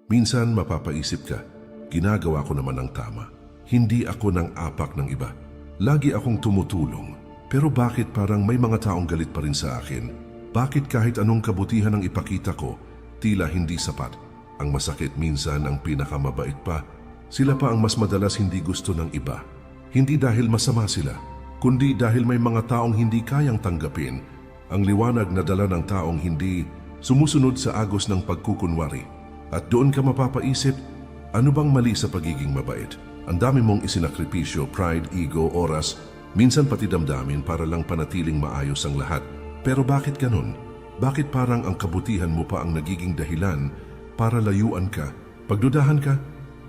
Minsan mapapaisip ka, ginagawa ko naman ang tama. Hindi ako nang apak ng iba. Lagi akong tumutulong. Pero bakit parang may mga taong galit pa rin sa akin? Bakit kahit anong kabutihan ang ipakita ko, tila hindi sapat? Ang masakit minsan ang pinakamabait pa. Sila pa ang mas madalas hindi gusto ng iba. Hindi dahil masama sila, kundi dahil may mga taong hindi kayang tanggapin ang liwanag na dala ng taong hindi sumusunod sa agos ng pagkukunwari. At doon ka mapapaisip, ano bang mali sa pagiging mabait? Ang dami mong isinakripisyo, pride, ego, oras, minsan pati damdamin para lang panatiling maayos ang lahat. Pero bakit ganun? Bakit parang ang kabutihan mo pa ang nagiging dahilan para layuan ka, pagdudahan ka,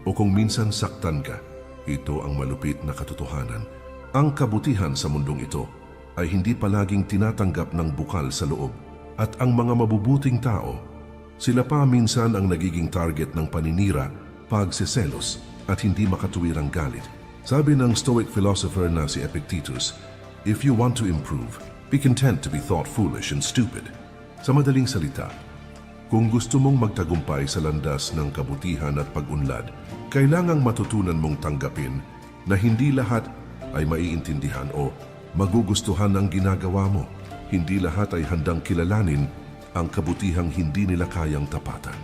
o kung minsan saktan ka? Ito ang malupit na katotohanan. Ang kabutihan sa mundong ito ay hindi palaging tinatanggap ng bukal sa loob. At ang mga mabubuting tao, sila pa minsan ang nagiging target ng paninira, pagseselos, at hindi makatuwirang galit. Sabi ng Stoic philosopher na si Epictetus, "If you want to improve, be content to be thought foolish and stupid." Sa madaling salita, kung gusto mong magtagumpay sa landas ng kabutihan at pag-unlad, kailangang matutunan mong tanggapin na hindi lahat ay maiintindihan o magugustuhan ang ginagawa mo. Hindi lahat ay handang kilalanin ang kabutihang hindi nila kayang tapatan.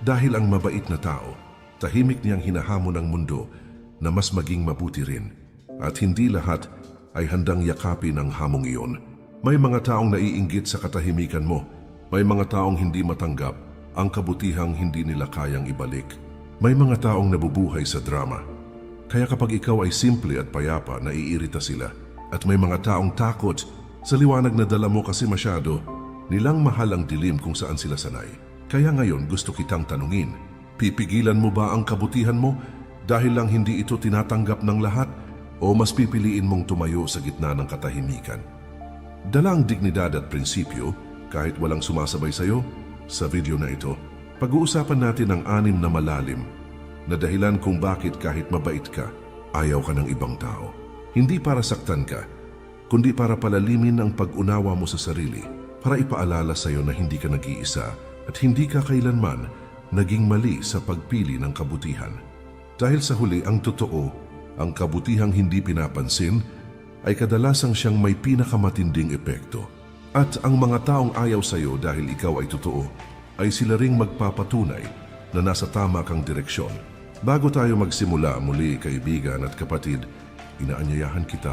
Dahil ang mabait na tao, tahimik niyang hinahamon ang mundo na mas maging mabuti rin. At hindi lahat ay handang yakapin ang hamong iyon. May mga taong naiinggit sa katahimikan mo. May mga taong hindi matanggap ang kabutihang hindi nila kayang ibalik. May mga taong nabubuhay sa drama. Kaya kapag ikaw ay simple at payapa, naiirita sila. At may mga taong takot sa liwanag na dala mo kasi masyado nilang mahal ang dilim kung saan sila sanay. Kaya ngayon gusto kitang tanungin, pipigilan mo ba ang kabutihan mo dahil lang hindi ito tinatanggap ng lahat o mas pipiliin mong tumayo sa gitna ng katahimikan? Dala ang dignidad at prinsipyo kahit walang sumasabay sa'yo. Sa video na ito, pag-uusapan natin ang 6 na malalim na dahilan kung bakit kahit mabait ka, ayaw ka ng ibang tao. Hindi para saktan ka, kundi para palalimin ang pag-unawa mo sa sarili, para ipaalala sa'yo na hindi ka nag-iisa at hindi ka kailanman naging mali sa pagpili ng kabutihan. Dahil sa huli, ang totoo, ang kabutihang hindi pinapansin ay kadalasang siyang may pinakamatinding epekto. At ang mga taong ayaw sa'yo dahil ikaw ay totoo, ay sila ring magpapatunay na nasa tama kang direksyon. Bago tayo magsimula, muli kaibigan at kapatid, inaanyayahan kita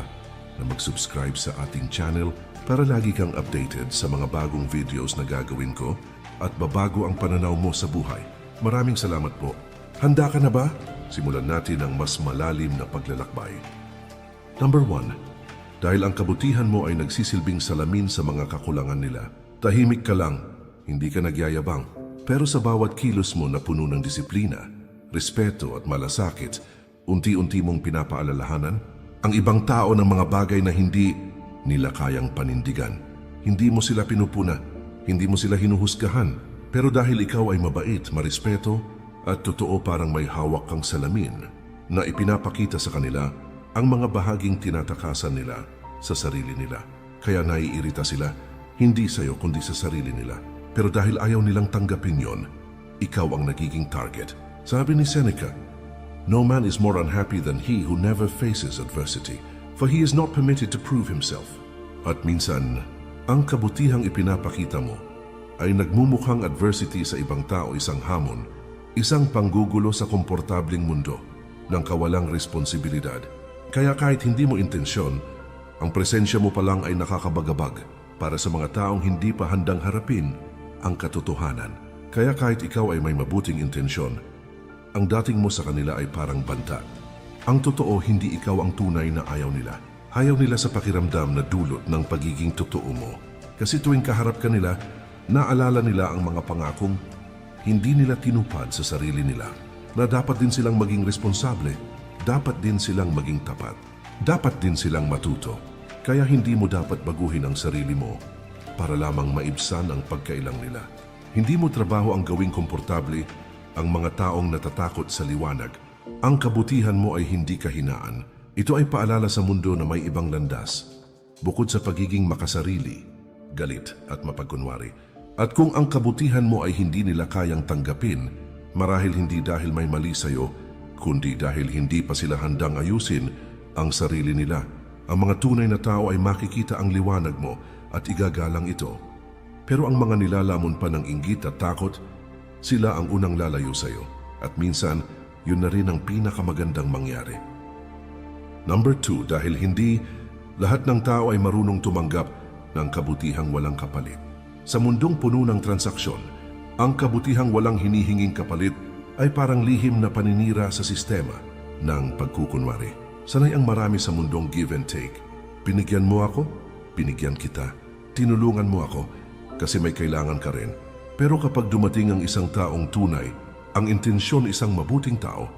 na mag-subscribe sa ating channel para lagi kang updated sa mga bagong videos na gagawin ko at babago ang pananaw mo sa buhay. Maraming salamat po. Handa ka na ba? Simulan natin ang mas malalim na paglalakbay. Number 1. Dahil ang kabutihan mo ay nagsisilbing salamin sa mga kakulangan nila. Tahimik ka lang, hindi ka nagyayabang, pero sa bawat kilos mo na puno ng disiplina, respeto at malasakit, unti-unti mong pinapaalalahanan ang ibang tao ng mga bagay na hindi nila kayang panindigan. Hindi mo sila pinupuna, hindi mo sila hinuhusgahan, pero dahil ikaw ay mabait, marespeto at totoo, parang may hawak kang salamin na ipinapakita sa kanila ang mga bahaging tinatakasan nila sa sarili nila. Kaya naiirita sila, hindi sa'yo kundi sa sarili nila. Pero dahil ayaw nilang tanggapin yon, ikaw ang nagiging target. Sabi ni Seneca, "No man is more unhappy than he who never faces adversity, for he is not permitted to prove himself." At minsan, ang kabutihang ipinapakita mo ay nagmumukhang adversity sa ibang tao, isang hamon, isang panggugulo sa komportabling mundo ng kawalang responsibilidad. Kaya kahit hindi mo intensyon, ang presensya mo pa lang ay nakakabagabag para sa mga taong hindi pa handang harapin ang katotohanan. Kaya kahit ikaw ay may mabuting intensyon, ang dating mo sa kanila ay parang banta. Ang totoo, hindi ikaw ang tunay na ayaw nila. Ayaw nila sa pakiramdam na dulot ng pagiging totoo mo. Kasi tuwing kaharap ka nila, naalala nila ang mga pangakong hindi nila tinupad sa sarili nila, na dapat din silang maging responsable, dapat din silang maging tapat, dapat din silang matuto. Kaya hindi mo dapat baguhin ang sarili mo para lamang maibsan ang pagkailang nila. Hindi mo trabaho ang gawing komportable ang mga taong natatakot sa liwanag. Ang kabutihan mo ay hindi kahinaan. Ito ay paalala sa mundo na may ibang landas, bukod sa pagiging makasarili, galit at mapagkunwari. At kung ang kabutihan mo ay hindi nila kayang tanggapin, Marahil hindi dahil may mali sa'yo, kundi dahil hindi pa sila handang ayusin ang sarili nila. Ang mga tunay na tao ay makikita ang liwanag mo at igagalang ito. Pero ang mga nilalamon pa ng inggit at takot, sila ang unang lalayo sa'yo. At minsan, yun na rin ang pinakamagandang mangyari. Number 2, dahil hindi lahat ng tao ay marunong tumanggap ng kabutihang walang kapalit. Sa mundong puno ng transaksyon, ang kabutihang walang hinihinging kapalit ay parang lihim na paninira sa sistema ng pagkukunwari. Sanay ang marami sa mundong give and take. Binigyan mo ako, binigyan kita. Tinulungan mo ako kasi may kailangan ka rin. Pero kapag dumating ang isang taong tunay, ang intensyon isang mabuting tao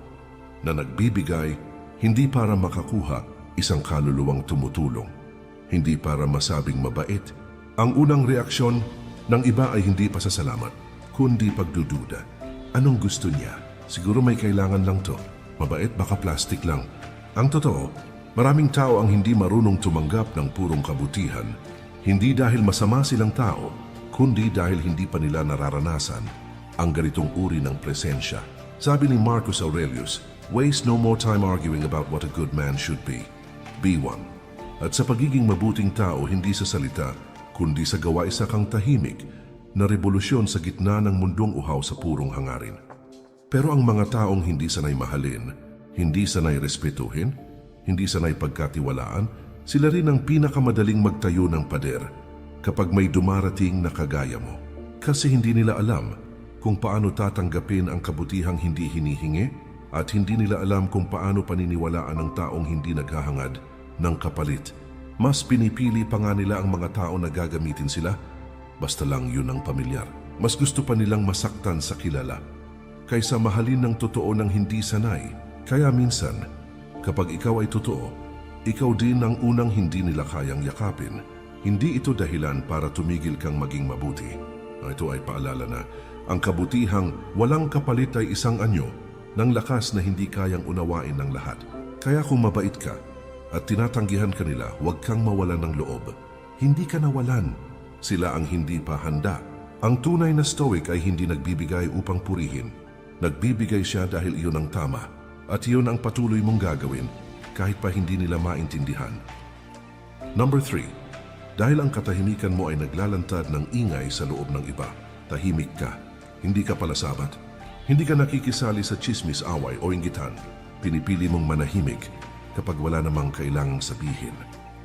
na nagbibigay hindi para makakuha isang kaluluwang tumutulong, hindi para masabing mabait. Ang unang reaksyon ng iba ay hindi pasasalamat, kundi pagdududa. Anong gusto niya? Siguro may kailangan lang to. Mabait, baka plastic lang. Ang totoo, maraming tao ang hindi marunong tumanggap ng purong kabutihan, hindi dahil masama silang tao, kundi dahil hindi pa nila nararanasan ang ganitong uri ng presensya. Sabi ni Marcus Aurelius, waste no more time arguing about what a good man should be. Be one. At sa pagiging mabuting tao, hindi sa salita, kundi sa gawa isa kang tahimik na revolusyon sa gitna ng mundong uhaw sa purong hangarin. Pero ang mga taong hindi sanay mahalin, hindi sanay respetuhin, hindi sanay pagkatiwalaan, sila rin ang pinakamadaling magtayo ng pader kapag may dumarating na kagaya mo. Kasi hindi nila alam kung paano tatanggapin ang kabutihang hindi hinihingi at hindi nila alam kung paano paniniwalaan ang taong hindi naghahangad ng kapalit. Mas pinipili pa nga nila ang mga tao na gagamitin sila, basta lang yun ang pamilyar. Mas gusto pa nilang masaktan sa kilala kaysa mahalin ng totoo ng hindi sanay. Kaya minsan, kapag ikaw ay totoo, ikaw din ang unang hindi nila kayang yakapin. Hindi ito dahilan para tumigil kang maging mabuti. Ito ay paalala na ang kabutihang walang kapalit ay isang anyo ng lakas na hindi kayang unawain ng lahat. Kaya kung mabait ka at tinatanggihan ka nila, huwag kang mawalan ng loob. Hindi ka nawalan. Sila ang hindi pa handa. Ang tunay na stoic ay hindi nagbibigay upang purihin. Nagbibigay siya dahil iyon ang tama at iyon ang patuloy mong gagawin kahit pa hindi nila maintindihan. Number 3. Dahil ang katahimikan mo ay naglalantad ng ingay sa loob ng iba. Tahimik ka. Hindi ka palasabat. Hindi ka nakikisali sa chismis, away o inggitan. Pinipili mong manahimik kapag wala namang kailangang sabihin.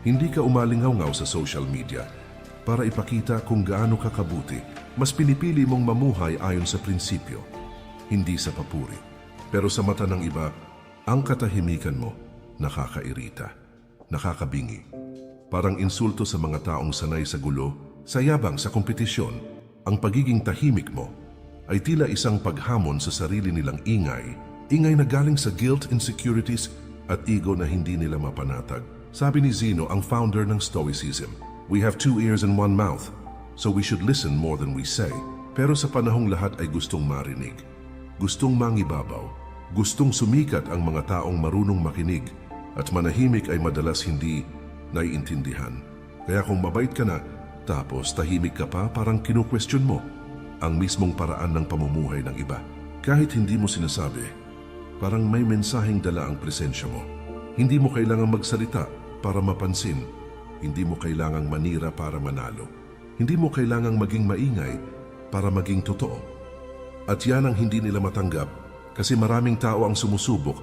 Hindi ka umalingaw-ngaw sa social media para ipakita kung gaano ka kabuti. Mas pinipili mong mamuhay ayon sa prinsipyo, hindi sa papuri. Pero sa mata ng iba, ang katahimikan mo nakakairita, nakakabingi. Parang insulto sa mga taong sanay sa gulo, sa yabang, sa kompetisyon. Ang pagiging tahimik mo ay tila isang paghamon sa sarili nilang ingay. Ingay na galing sa guilt, insecurities at ego na hindi nila mapanatag. Sabi ni Zeno, ang founder ng Stoicism, we have 2 ears and 1 mouth, so we should listen more than we say. Pero sa panahong lahat ay gustong marinig, gustong mangibabaw, gustong sumikat ang mga taong marunong makinig, at manahimik ay madalas hindi naiintindihan. Kaya kung mabait ka na, tapos tahimik ka pa, parang kinu-question mo ang mismong paraan ng pamumuhay ng iba. Kahit hindi mo sinasabi, parang may mensaheng dala ang presensya mo. Hindi mo kailangang magsalita para mapansin. Hindi mo kailangang manira para manalo. Hindi mo kailangang maging maingay para maging totoo. At yan ang hindi nila matanggap kasi maraming tao ang sumusubok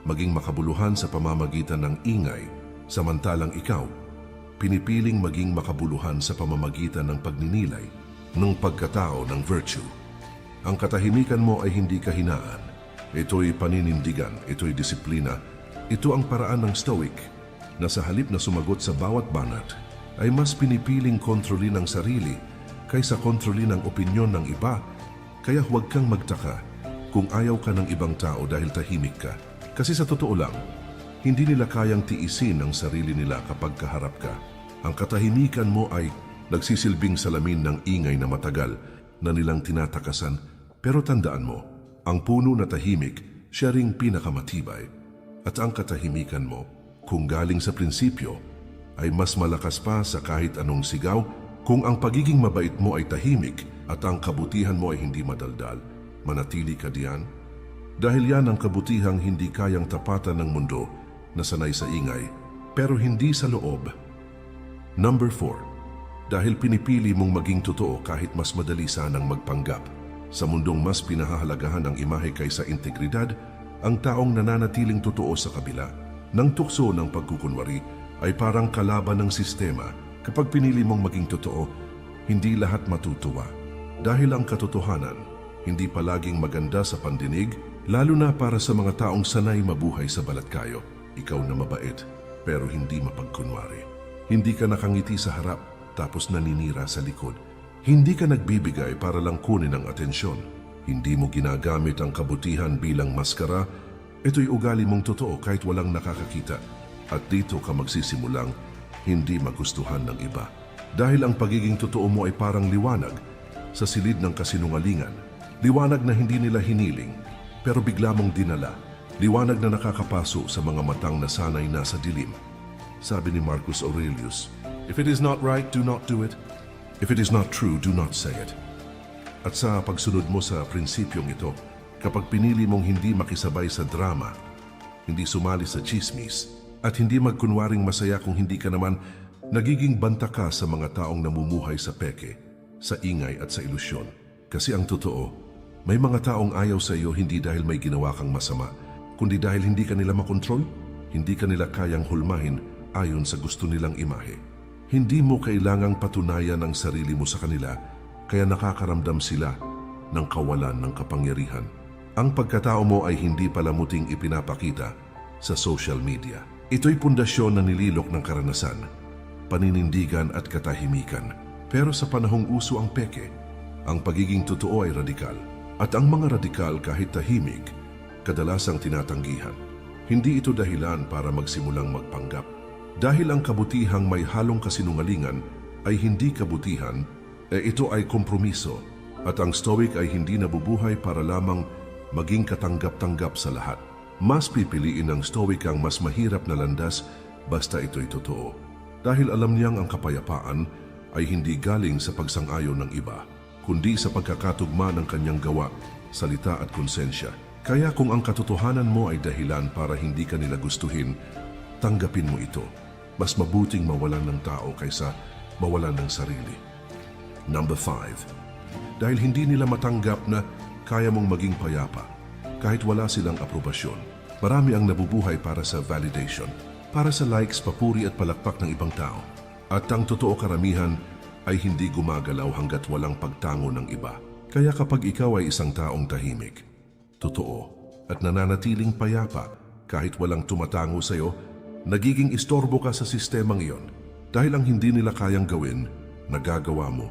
maging makabuluhan sa pamamagitan ng ingay, samantalang ikaw, pinipiling maging makabuluhan sa pamamagitan ng pagninilay, ng pagkatao, ng virtue. Ang katahimikan mo ay hindi kahinaan. Ito'y paninindigan, ito'y disiplina. Ito ang paraan ng Stoic na sa halip na sumagot sa bawat banat, ay mas pinipiling kontrolin ang sarili kaysa kontrolin ang opinyon ng iba. Kaya huwag kang magtaka kung ayaw ka ng ibang tao dahil tahimik ka. Kasi sa totoo lang, hindi nila kayang tiisin ang sarili nila kapag kaharap ka. Ang katahimikan mo ay nagsisilbing salamin ng ingay na matagal na nilang tinatakasan. Pero tandaan mo, ang puno na tahimik, siya ring pinakamatibay. At ang katahimikan mo, kung galing sa prinsipyo, ay mas malakas pa sa kahit anong sigaw. Kung ang pagiging mabait mo ay tahimik at ang kabutihan mo ay hindi madaldal, Manatili ka diyan. Dahil yan ang kabutihang hindi kayang tapatan ng mundo na sanay sa ingay, pero hindi sa loob. Number 4. Dahil pinipili mong maging totoo kahit mas madali sanang magpanggap. Sa mundong mas pinahahalagahan ang imahe kaysa integridad, ang taong nananatiling totoo sa kabila ng tukso ng pagkukunwari ay parang kalaban ng sistema. Kapag pinili mong maging totoo, hindi lahat matutuwa. Dahil ang katotohanan, hindi palaging maganda sa pandinig, lalo na para sa mga taong sanay mabuhay sa balatkayo. Ikaw na mabait, pero hindi mapagkunwari. Hindi ka nakangiti sa harap, tapos naninira sa likod. Hindi ka nagbibigay para lang kunin ang atensyon. Hindi mo ginagamit ang kabutihan bilang maskara. Ito'y ugali mong totoo kahit walang nakakakita. At dito ka magsisimulang hindi magustuhan ng iba. Dahil ang pagiging totoo mo ay parang liwanag sa silid ng kasinungalingan. Liwanag na hindi nila hiniling, pero bigla mong dinala. Liwanag na nakakapaso sa mga matang na sanay nasa dilim. Sabi ni Marcus Aurelius, "If it is not right, do not do it. If it is not true, do not say it." At sa pagsunod mo sa prinsipyong ito, kapag pinili mong hindi makisabay sa drama, hindi sumali sa chismis, at hindi magkunwaring masaya kung hindi ka naman, nagiging banta ka sa mga taong namumuhay sa peke, sa ingay at sa ilusyon. Kasi ang totoo, may mga taong ayaw sa iyo hindi dahil may ginawa kang masama, kundi dahil hindi ka nila makontrol, hindi ka nila kayang hulmahin ayon sa gusto nilang imahe. Hindi mo kailangang patunayan ang sarili mo sa kanila, kaya nakakaramdam sila ng kawalan ng kapangyarihan. Ang pagkatao mo ay hindi palamuting ipinapakita sa social media. Ito'y pundasyon na nililok ng karanasan, paninindigan at katahimikan. Pero sa panahong uso ang peke, ang pagiging totoo ay radikal. At ang mga radikal kahit tahimik, kadalasang tinatanggihan. Hindi ito dahilan para magsimulang magpanggap. Dahil ang kabutihang may halong kasinungalingan ay hindi kabutihan, ito ay kompromiso. At ang stoic ay hindi nabubuhay para lamang maging katanggap-tanggap sa lahat. Mas pipiliin ng stoic ang mas mahirap na landas basta ito'y totoo. Dahil alam niyang ang kapayapaan ay hindi galing sa pagsang-ayon ng iba, kundi sa pagkakatugma ng kanyang gawa, salita at konsensya. Kaya kung ang katotohanan mo ay dahilan para hindi ka nila gustuhin, tanggapin mo ito. Mas mabuting mawalan ng tao kaysa mawalan ng sarili. Number 5. Dahil hindi nila matanggap na kaya mong maging payapa, kahit wala silang aprobasyon. Marami ang nabubuhay para sa validation, para sa likes, papuri at palakpak ng ibang tao. At ang totoo karamihan ay hindi gumagalaw hanggat walang pagtango ng iba. Kaya kapag ikaw ay isang taong tahimik, totoo at nananatiling payapa kahit walang tumatango sa iyo, nagiging istorbo ka sa sistemang iyon. Dahil ang hindi nila kayang gawin, nagagawa mo.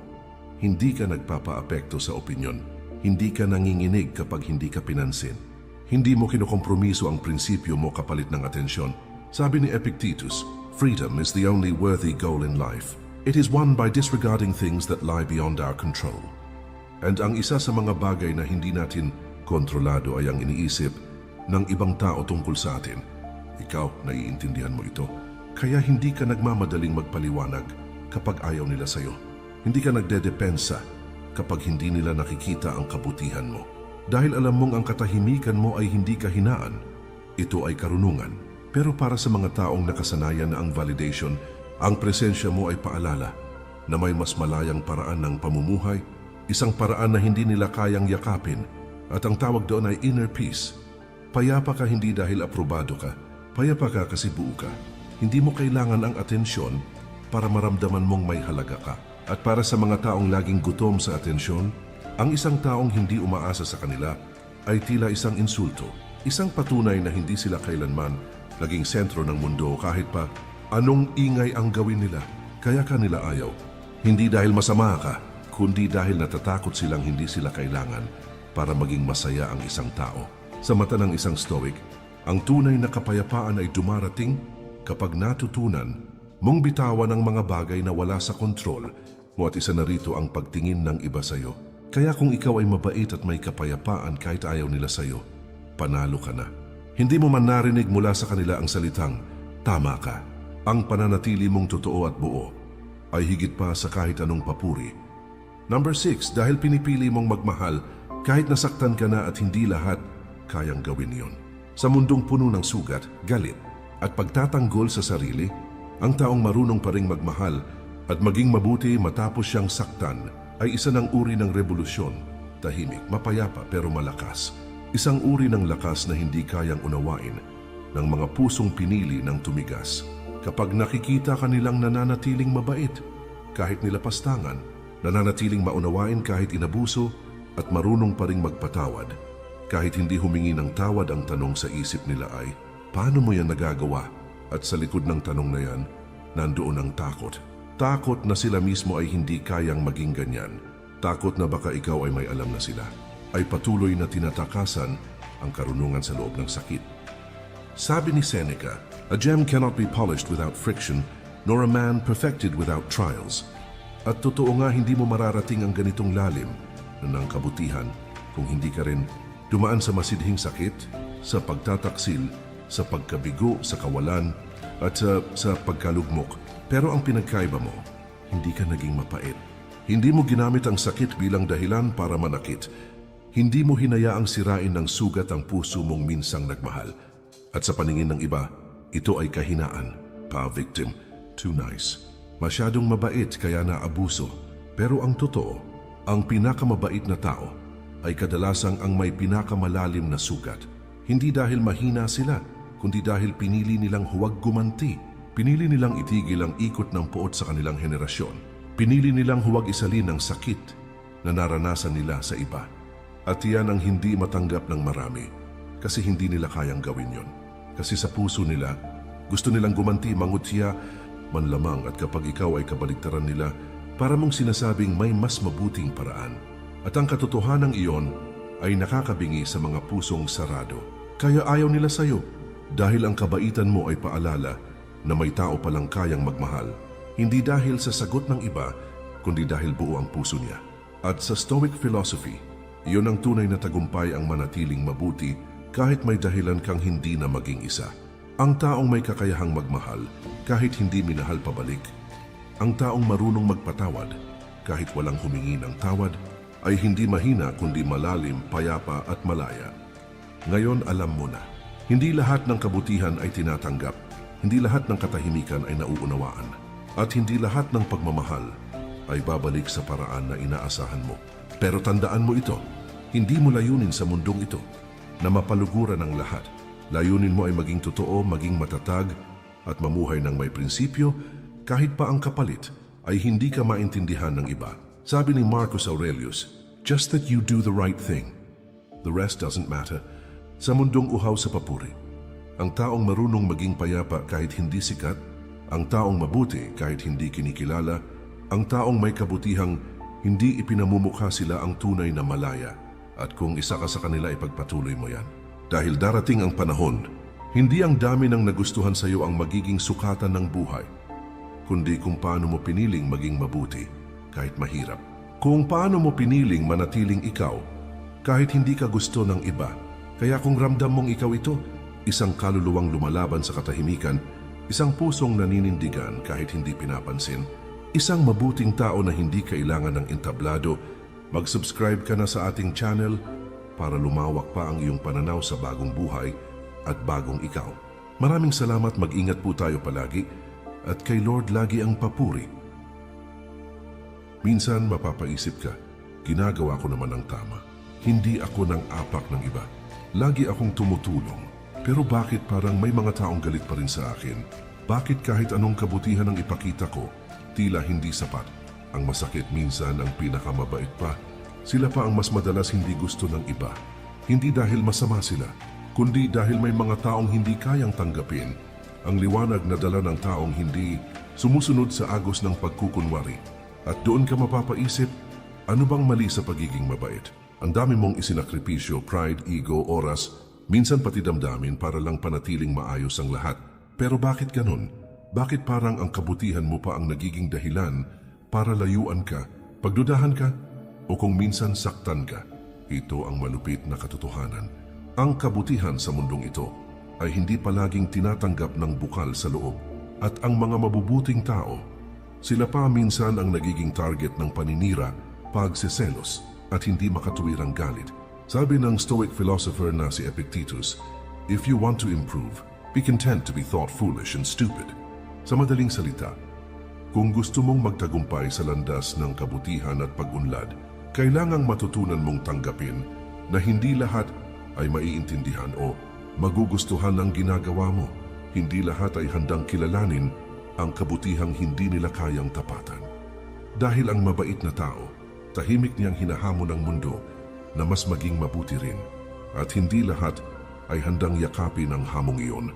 Hindi ka nagpapaapekto sa opinyon. Hindi ka nanginginig kapag hindi ka pinansin. Hindi mo kinukompromiso ang prinsipyo mo kapalit ng atensyon. Sabi ni Epictetus, "Freedom is the only worthy goal in life. It is won by disregarding things that lie beyond our control." And ang isa sa mga bagay na hindi natin kontrolado ay ang iniisip ng ibang tao tungkol sa atin. Ikaw, naiintindihan mo ito. Kaya hindi ka nagmamadaling magpaliwanag kapag ayaw nila sa'yo. Hindi ka nagdedepensa kapag hindi nila nakikita ang kabutihan mo. Dahil alam mong ang katahimikan mo ay hindi kahinaan. Ito ay karunungan. Pero para sa mga taong nakasanayan na ang validation, ang presensya mo ay paalala na may mas malayang paraan ng pamumuhay, isang paraan na hindi nila kayang yakapin, at ang tawag doon ay inner peace. Payapa ka hindi dahil aprobado ka. Payapa ka kasi buo ka. Hindi mo kailangan ang atensyon para maramdaman mong may halaga ka. At para sa mga taong laging gutom sa atensyon, ang isang taong hindi umaasa sa kanila ay tila isang insulto. Isang patunay na hindi sila kailanman naging sentro ng mundo kahit pa anong ingay ang gawin nila. Kaya ka nila ayaw. Hindi dahil masama ka, kundi dahil natatakot silang hindi sila kailangan para maging masaya ang isang tao. Sa mata ng isang stoic, ang tunay na kapayapaan ay dumarating kapag natutunan mong bitawan ang mga bagay na wala sa kontrol mo, at isa na rito ang pagtingin ng iba sa iyo. Kaya kung ikaw ay mabait at may kapayapaan kahit ayaw nila sa iyo, panalo ka na. Hindi mo man narinig mula sa kanila ang salitang, "Tama ka." Ang pananatili mong totoo at buo ay higit pa sa kahit anong papuri. Number 6, dahil pinipili mong magmahal Kahit nasaktan ka na at hindi lahat kayang gawin yon. Sa mundong puno ng sugat, galit at pagtatanggol sa sarili, ang taong marunong pa ring magmahal at maging mabuti matapos siyang saktan ay isa ng uri ng revolusyon. Tahimik, mapayapa pero malakas. Isang uri ng lakas na hindi kayang unawain ng mga pusong pinili ng tumigas. Kapag nakikita ka nilang nananatiling mabait, kahit nilapastangan, nananatiling maunawain kahit inabuso, at marunong pa ring magpatawad, kahit hindi humingi ng tawad, ang tanong sa isip nila ay, paano mo yan nagagawa? At sa likod ng tanong na yan, nandoon ang takot. Takot na sila mismo ay hindi kayang maging ganyan. Takot na baka ikaw ay may alam na sila. Ay patuloy na tinatakasan ang karunungan sa loob ng sakit. Sabi ni Seneca, a gem cannot be polished without friction, nor a man perfected without trials. At totoo nga, hindi mo mararating ang ganitong lalim ng kabutihan kung hindi ka rin dumaan sa masidhing sakit, sa pagtataksil, sa pagkabigo, sa kawalan, at sa pagkalugmok. Pero ang pinagkaiba mo, hindi ka naging mapait. Hindi mo ginamit ang sakit bilang dahilan para manakit. Hindi mo hinayaang sirain ng sugat ang puso mong minsang nagmahal. At sa paningin ng iba, ito ay kahinaan, pa-victim, too nice. Masyadong mabait kaya naabuso. Pero ang totoo, ang pinakamabait na tao ay kadalasang ang may pinakamalalim na sugat. Hindi dahil mahina sila, kundi dahil pinili nilang huwag gumanti. Pinili nilang itigil ang ikot ng puot sa kanilang henerasyon. Pinili nilang huwag isalin ang sakit na naranasan nila sa iba. At yan ang hindi matanggap ng marami kasi hindi nila kayang gawin yon. Kasi sa puso nila, gusto nilang gumanti, mangutya, manlamang, at kapag ikaw ay kabaligtaran nila, para mong sinasabing may mas mabuting paraan. At ang katotohanan iyon ay nakakabingi sa mga pusong sarado. Kaya ayaw nila sa'yo dahil ang kabaitan mo ay paalala na may tao palang kayang magmahal. Hindi dahil sa sagot ng iba, kundi dahil buo ang puso niya. At sa Stoic philosophy, iyon ang tunay na tagumpay, ang manatiling mabuti kahit may dahilan kang hindi na maging isa. Ang taong may kakayahang magmahal kahit hindi minahal pabalik. Ang taong marunong magpatawad kahit walang humingi ng tawad ay hindi mahina kundi malalim, payapa at malaya. Ngayon alam mo na, hindi lahat ng kabutihan ay tinatanggap, hindi lahat ng katahimikan ay nauunawaan, at hindi lahat ng pagmamahal ay babalik sa paraan na inaasahan mo. Pero tandaan mo ito, hindi mo layunin sa mundong ito na mapaluguran ang lahat. Layunin mo ay maging totoo, maging matatag, at mamuhay ng may prinsipyo kahit pa ang kapalit ay hindi ka maintindihan ng iba. Sabi ni Marcus Aurelius, just that you do the right thing. The rest doesn't matter. Sa mundong uhaw sa papuri, ang taong marunong maging payapa kahit hindi sikat, ang taong mabuti kahit hindi kinikilala, ang taong may kabutihang hindi ipinamumukha sila ang tunay na malaya. At kung isa ka sa kanila, ipagpatuloy mo yan. Dahil darating ang panahon, hindi ang dami ng nagustuhan sa iyo ang magiging sukatan ng buhay, kundi kung paano mo piniling maging mabuti kahit mahirap. Kung paano mo piniling manatiling ikaw kahit hindi ka gusto ng iba. Kaya kung ramdam mong ikaw ito, isang kaluluwang lumalaban sa katahimikan, isang pusong naninindigan kahit hindi pinapansin, isang mabuting tao na hindi kailangan ng entablado, mag-subscribe ka na sa ating channel para lumawak pa ang iyong pananaw sa bagong buhay at bagong ikaw. Maraming salamat, mag-ingat po tayo palagi at kay Lord lagi ang papuri. Minsan mapapaisip ka, ginagawa ko naman ang tama. Hindi ako nang apak ng iba. Lagi akong tumutulong. Pero bakit parang may mga taong galit pa rin sa akin? Bakit kahit anong kabutihan ang ipakita ko, tila hindi sapat? Ang masakit minsan ang pinakamabait pa. Sila pa ang mas madalas hindi gusto ng iba. Hindi dahil masama sila, kundi dahil may mga taong hindi kayang tanggapin ang liwanag na dala ng taong hindi sumusunod sa agos ng pagkukunwari. At doon ka mapapaisip, ano bang mali sa pagiging mabait? Ang dami mong isinakripisyo, pride, ego, oras, minsan pati damdamin para lang panatiling maayos ang lahat. Pero bakit ganun? Bakit parang ang kabutihan mo pa ang nagiging dahilan para layuan ka, pagdudahan ka, o kung minsan saktan ka? Ito ang malupit na katotohanan. Ang kabutihan sa mundong ito ay hindi palaging tinatanggap ng bukal sa loob. At ang mga mabubuting tao, sila pa minsan ang nagiging target ng paninira, pagseselos, at hindi makatuwirang galit. Sabi ng Stoic philosopher na si Epictetus, "If you want to improve, be content to be thought foolish and stupid." Sa madaling salita, kung gusto mong magtagumpay sa landas ng kabutihan at pag-unlad, kailangang matutunan mong tanggapin na hindi lahat ay maiintindihan o magugustuhan ang ginagawa mo. Hindi lahat ay handang kilalanin ang kabutihang hindi nila kayang tapatan. Dahil ang mabait na tao, tahimik niyang hinahamon ang mundo na mas maging mabuti rin. At hindi lahat ay handang yakapin ang hamong iyon.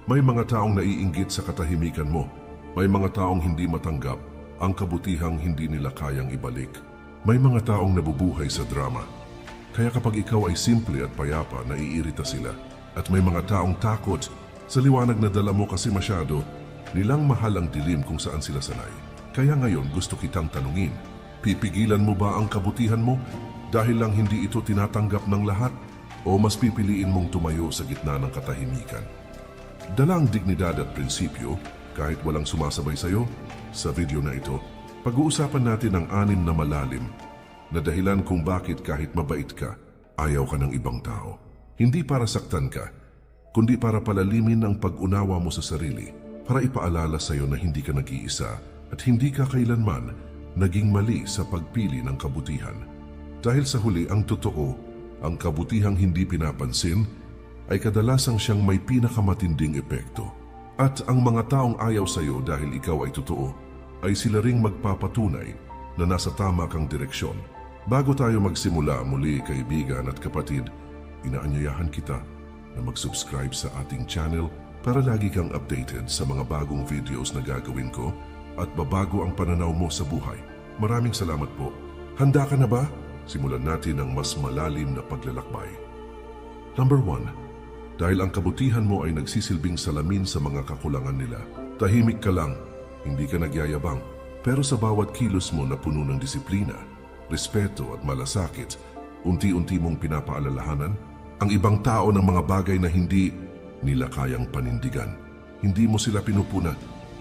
May mga taong naiinggit sa katahimikan mo. May mga taong hindi matanggap ang kabutihang hindi nila kayang ibalik. May mga taong nabubuhay sa drama. Kaya kapag ikaw ay simple at payapa, naiirita sila. At may mga taong takot sa liwanag na dala mo kasi masyado nilang mahal ang dilim kung saan sila sanay. Kaya ngayon gusto kitang tanungin, pipigilan mo ba ang kabutihan mo dahil lang hindi ito tinatanggap ng lahat? O mas pipiliin mong tumayo sa gitna ng katahimikan? Dala ang dignidad at prinsipyo kahit walang sumasabay sa'yo. Sa video na ito, pag-uusapan natin ang 6 na malalim na dahilan kung bakit kahit mabait ka, ayaw ka ng ibang tao. Hindi para saktan ka, kundi para palalimin ang pag-unawa mo sa sarili, para ipaalala sa'yo na hindi ka nag-iisa at hindi ka kailanman naging mali sa pagpili ng kabutihan. Dahil sa huli, ang totoo, ang kabutihang hindi pinapansin ay kadalasang siyang may pinakamatinding epekto. At ang mga taong ayaw sa'yo dahil ikaw ay totoo, ay sila ring magpapatunay na nasa tama kang direksyon. Bago tayo magsimula muli, kaibigan at kapatid, inaanyayahan kita na mag-subscribe sa ating channel para lagi kang updated sa mga bagong videos na gagawin ko at babago ang pananaw mo sa buhay. Maraming salamat po. Handa ka na ba? Simulan natin ang mas malalim na paglalakbay. Number 1. Dahil ang kabutihan mo ay nagsisilbing salamin sa mga kakulangan nila. Tahimik ka lang, hindi ka nagyayabang, pero sa bawat kilos mo na puno ng disiplina, respeto at malasakit, unti-unti mong pinapaalalahanan ang ibang tao ng mga bagay na hindi nila kayang panindigan. Hindi mo sila pinupuna,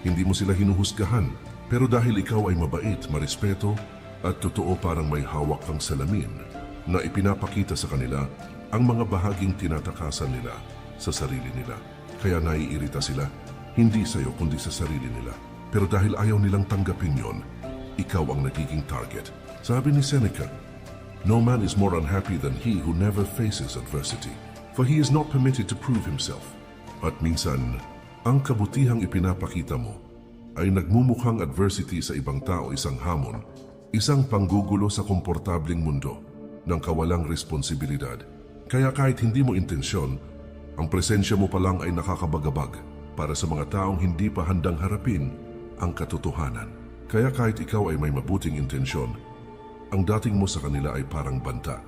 hindi mo sila hinuhusgahan, pero dahil ikaw ay mabait, marespeto at totoo, parang may hawak kang salamin na ipinapakita sa kanila ang mga bahaging tinatakasan nila sa sarili nila. Kaya naiirita sila, hindi sa'yo kundi sa sarili nila. Pero dahil ayaw nilang tanggapin yon, ikaw ang nagiging target. Sabi ni Seneca, "No man is more unhappy than he who never faces adversity, for he is not permitted to prove himself." At minsan, ang kabutihang ipinapakita mo ay nagmumukhang adversity sa ibang tao, isang hamon, isang panggugulo sa komportabling mundo ng kawalang responsibilidad. Kaya kahit hindi mo intensyon, ang presensya mo pa lang ay nakakabagabag para sa mga taong hindi pa handang harapin ang katotohanan. Kaya kahit ikaw ay may mabuting intensyon, ang dating mo sa kanila ay parang banta.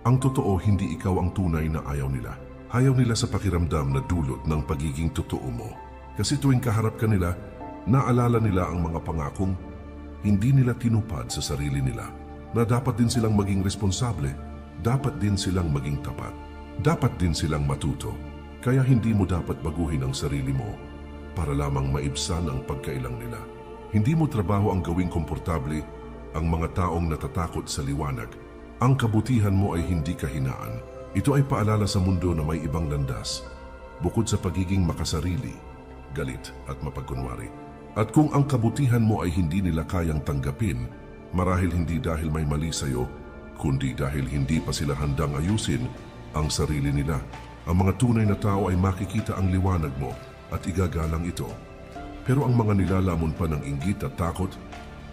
Ang totoo, hindi ikaw ang tunay na ayaw nila. Ayaw nila sa pakiramdam na dulot ng pagiging totoo mo. Kasi tuwing kaharap ka nila, naalala nila ang mga pangakong hindi nila tinupad sa sarili nila, na dapat din silang maging responsable, dapat din silang maging tapat, dapat din silang matuto. Kaya hindi mo dapat baguhin ang sarili mo para lamang maibsan ang pagkailang nila. Hindi mo trabaho ang gawing komportable ang mga taong natatakot sa liwanag. Ang kabutihan mo ay hindi kahinaan. Ito ay paalala sa mundo na may ibang landas, bukod sa pagiging makasarili, galit at mapagkunwari. At kung ang kabutihan mo ay hindi nila kayang tanggapin, marahil hindi dahil may mali sa'yo, kundi dahil hindi pa sila handang ayusin ang sarili nila. Ang mga tunay na tao ay makikita ang liwanag mo at igagalang ito. Pero ang mga nilalamon pa ng inggit at takot,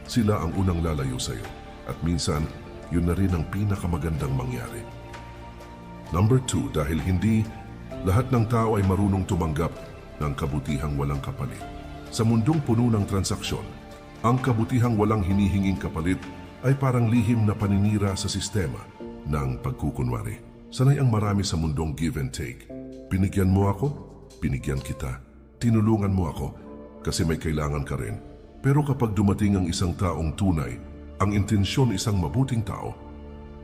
sila ang unang lalayo sa'yo. At minsan, yun na rin ang pinakamagandang mangyari. Number 2, dahil hindi lahat ng tao ay marunong tumanggap ng kabutihang walang kapalit. Sa mundong puno ng transaksyon, ang kabutihang walang hinihinging kapalit ay parang lihim na paninira sa sistema ng pagkukunwari. Sanay ang marami sa mundong give and take. Binigyan mo ako, binigyan kita. Tinulungan mo ako kasi may kailangan ka rin. Pero kapag dumating ang isang taong tunay, ang intensyon isang mabuting tao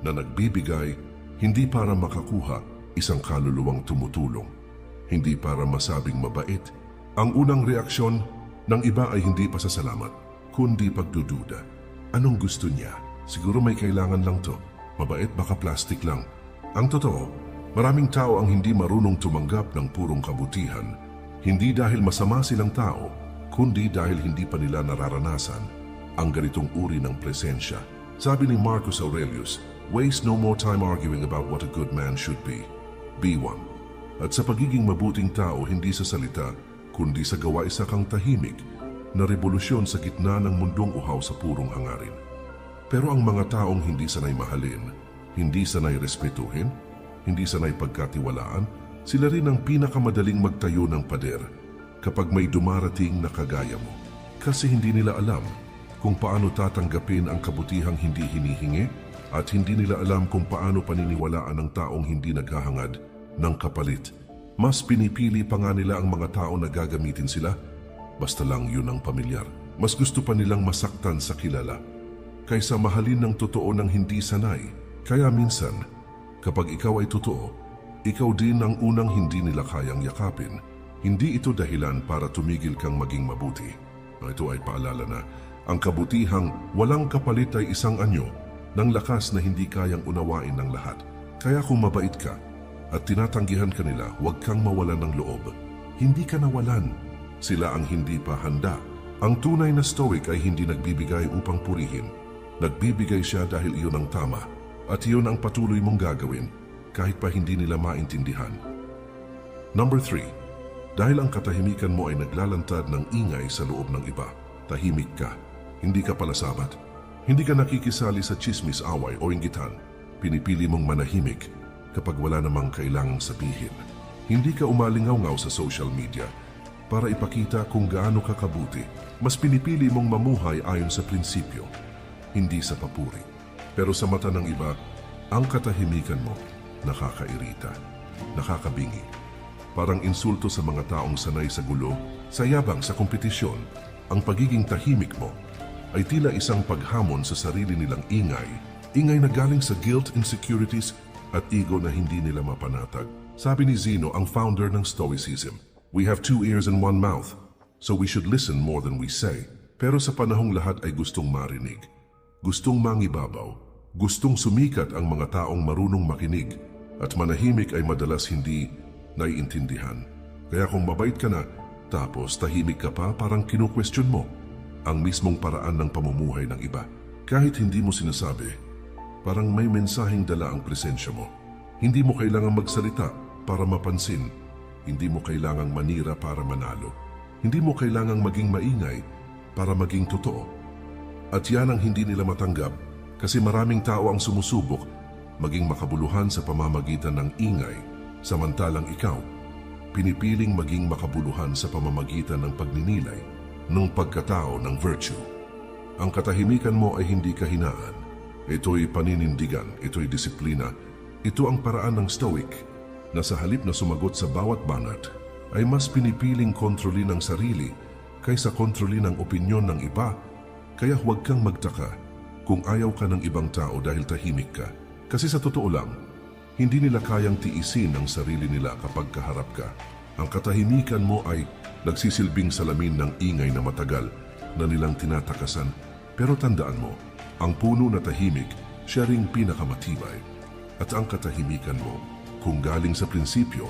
na nagbibigay hindi para makakuha, isang kaluluwang tumutulong, hindi para masabing mabait. Ang unang reaksyon ng iba ay hindi pasasalamat, kundi pagdududa. Anong gusto niya? Siguro may kailangan lang to. Mabait baka plastic lang. Ang totoo, maraming tao ang hindi marunong tumanggap ng purong kabutihan. Hindi dahil masama silang tao, kundi dahil hindi pa nila nararanasan ang ganitong uri ng presensya. Sabi ni Marcus Aurelius, waste no more time arguing about what a good man should be. Be one. At sa pagiging mabuting tao, hindi sa salita, kundi sa gawa isa kang tahimik na revolusyon sa gitna ng mundong uhaw sa purong hangarin. Pero ang mga taong hindi sanay mahalin, hindi sanay respetuhin, hindi sanay pagkatiwalaan, sila rin ang pinakamadaling magtayo ng pader kapag may dumarating na kagaya mo. Kasi hindi nila alam kung paano tatanggapin ang kabutihang hindi hinihingi at hindi nila alam kung paano paniniwalaan ng taong hindi naghahangad ng kapalit. Mas pinipili pa nga nila ang mga tao na gagamitin sila, basta lang yun ang pamilyar. Mas gusto pa nilang masaktan sa kilala, kaysa mahalin ng totoo ng hindi sanay. Kaya minsan, kapag ikaw ay totoo, ikaw din ang unang hindi nila kayang yakapin. Hindi ito dahilan para tumigil kang maging mabuti. Ito ay paalala na ang kabutihang walang kapalit ay isang anyo ng lakas na hindi kayang unawain ng lahat. Kaya kung mabait ka at tinatanggihan ka nila, huwag kang mawalan ng loob. Hindi ka nawalan. Sila ang hindi pa handa. Ang tunay na stoic ay hindi nagbibigay upang purihin. Nagbibigay siya dahil iyon ang tama. At iyon ang patuloy mong gagawin kahit pa hindi nila maintindihan. Number 3. Dahil ang katahimikan mo ay naglalantad ng ingay sa loob ng iba. Tahimik ka. Hindi ka palasabat. Hindi ka nakikisali sa chismis, away o inggitan. Pinipili mong manahimik kapag wala namang kailangang sabihin. Hindi ka umalingaw-ngaw sa social media para ipakita kung gaano ka kabuti. Mas pinipili mong mamuhay ayon sa prinsipyo, hindi sa papuri. Pero sa mata ng iba, ang katahimikan mo nakakairita, nakakabingi. Parang insulto sa mga taong sanay sa gulo, sa yabang, sa kompetisyon. Ang pagiging tahimik mo ay tila isang paghamon sa sarili nilang ingay. Ingay na galing sa guilt, insecurities, at ego na hindi nila mapanatag. Sabi ni Zeno, ang founder ng Stoicism, we have 2 ears and 1 mouth, so we should listen more than we say. Pero sa panahong lahat ay gustong marinig, gustong mangibabaw, gustong sumikat ang mga taong marunong makinig, at manahimik ay madalas hindi naiintindihan. Kaya kung mabait ka na, tapos tahimik ka pa, parang kinu-question mo ang mismong paraan ng pamumuhay ng iba. Kahit hindi mo sinasabi, parang may mensaheng dala ang presensya mo. Hindi mo kailangang magsalita para mapansin. Hindi mo kailangang manira para manalo. Hindi mo kailangang maging maingay para maging totoo. At yan ang hindi nila matanggap kasi maraming tao ang sumusubok maging makabuluhan sa pamamagitan ng ingay, samantalang ikaw, pinipiling maging makabuluhan sa pamamagitan ng pagninilay, ng pagkatao, ng virtue. Ang katahimikan mo ay hindi kahinaan. Ito'y paninindigan, ito'y disiplina. Ito ang paraan ng stoic na sa halip na sumagot sa bawat banat, ay mas pinipiling kontrolin ang sarili kaysa kontrolin ang opinyon ng iba. Kaya huwag kang magtaka kung ayaw ka ng ibang tao dahil tahimik ka. Kasi sa totoo lang, hindi nila kayang tiisin ang sarili nila kapag kaharap ka. Ang katahimikan mo ay nagsisilbing salamin ng ingay na matagal na nilang tinatakasan. Pero tandaan mo, ang puno na tahimik, siya ring pinakamatibay. At ang katahimikan mo, kung galing sa prinsipyo,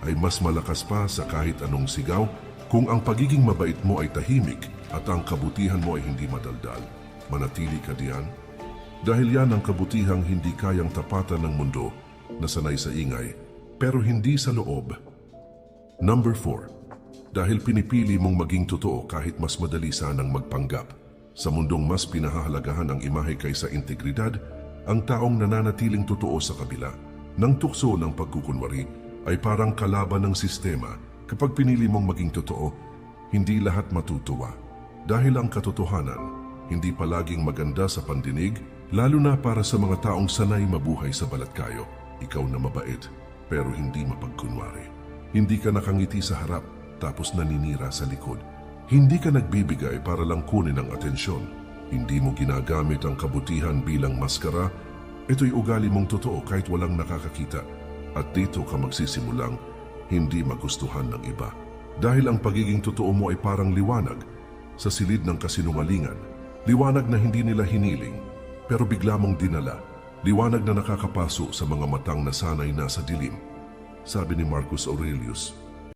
ay mas malakas pa sa kahit anong sigaw. Kung ang pagiging mabait mo ay tahimik at ang kabutihan mo ay hindi madaldal, manatili ka diyan. Dahil yan ang kabutihang hindi kayang tapatan ng mundo na sanay sa ingay, pero hindi sa loob. Number 4. Dahil pinipili mong maging totoo kahit mas madali sanang magpanggap. Sa mundong mas pinahahalagahan ang imahe kaysa integridad, ang taong nananatiling totoo sa kabila ng tukso ng pagkukunwari ay parang kalaban ng sistema. Kapag pinili mong maging totoo, hindi lahat matutuwa. Dahil ang katotohanan, hindi palaging maganda sa pandinig, lalo na para sa mga taong sanay mabuhay sa balatkayo. Ikaw na mabait, pero hindi mapagkunwari. Hindi ka nakangiti sa harap, tapos naninira sa likod. Hindi ka nagbibigay para lang kunin ang atensyon. Hindi mo ginagamit ang kabutihan bilang maskara. Ito'y ugali mong totoo kahit walang nakakakita. At dito ka magsisimulang hindi magustuhan ng iba. Dahil ang pagiging totoo mo ay parang liwanag sa silid ng kasinungalingan. Liwanag na hindi nila hiniling, pero bigla mong dinala. Liwanag na nakakapaso sa mga matang nasanay na sa dilim. Sabi ni Marcus Aurelius,